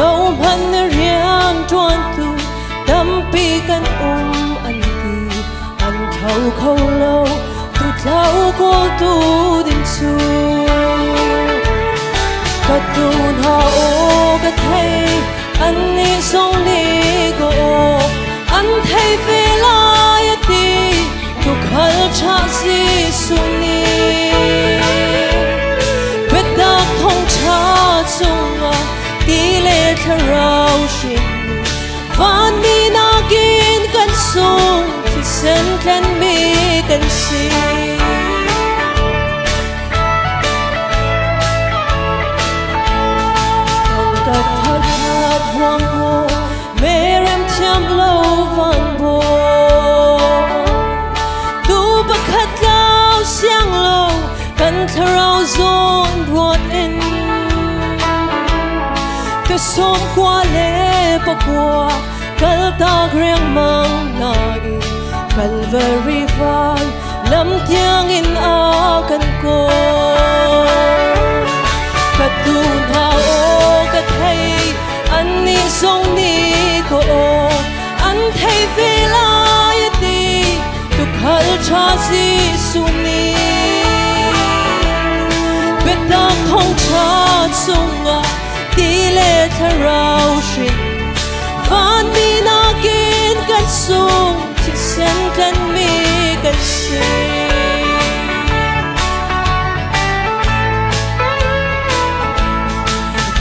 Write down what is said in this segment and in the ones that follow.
lâu man riang tuan tu tâm pi kan an ti an thâu khâu lâu tu thâu cô tu din su cất tuôn ha ô cất hay anh ni song ni go anh thấy về lại ti tu khal cha si su ni biết ta không cha sung à ti lệ thà rau xin van mi na kin kan sung ti sen kan mi kan si xóm qua lễ bạc qua cal ta riêng mang nai Calvary vai lâm tiếng in a kan cô cất tuôn ha ô cất hay anh ni song ni cô anh thấy về lại ti tu khal cha Giêsu ni biết ta không cha sung à ti lệ thà rau xin van mi na kin kan sung ti sen kan mi kan si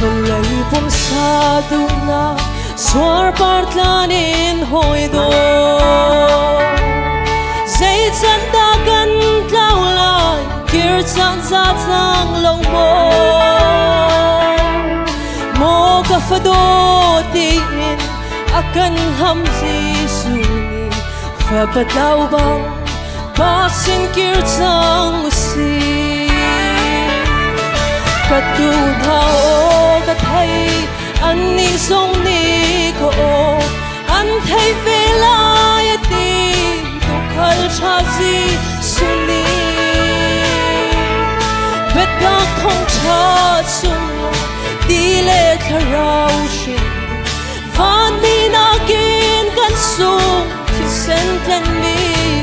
valay pum sa tu na swar partlanin hoi do zay chan ta kan tlau lai kir chan za chang lo mo ka fado tin akan ham Giêsu ni fa patlaw bang pasin kir chang usi katun ha o ka thai an ni song ni ko an thai ve lai ti tu khal cha Giêsu ni bet ta không cha sung ti lệ thà rau xin van mi na kin kan sung ti sen kan mi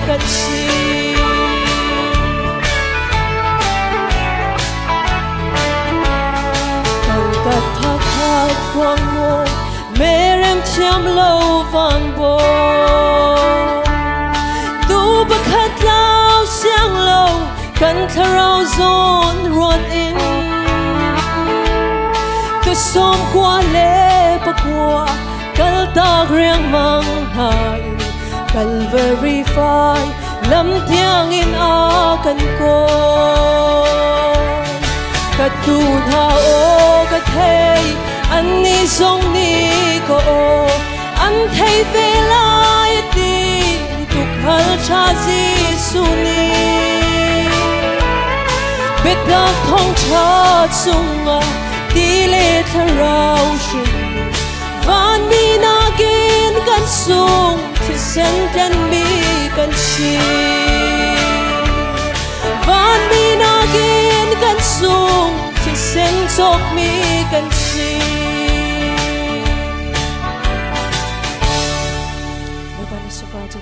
kan si kan ka tha khat kwang mo merem thiam lo van bo tu ba khat lao siang lo kan thà rau zon ruat in xóm qua lễ bạc qua cal ta riêng mang hai Calvary vai lâm tiếng in a kan cô cất tuôn ha ô cất hay anh ni song ni cô anh thấy về lại ti tu khal cha Giêsu ni biết ta không cha sung à ti lệ thà rau xin van mi na kin kan sung ti sen kan mi kan si van mi na kin kan sung ti sen sok mi kan si mo ba ni sa pa to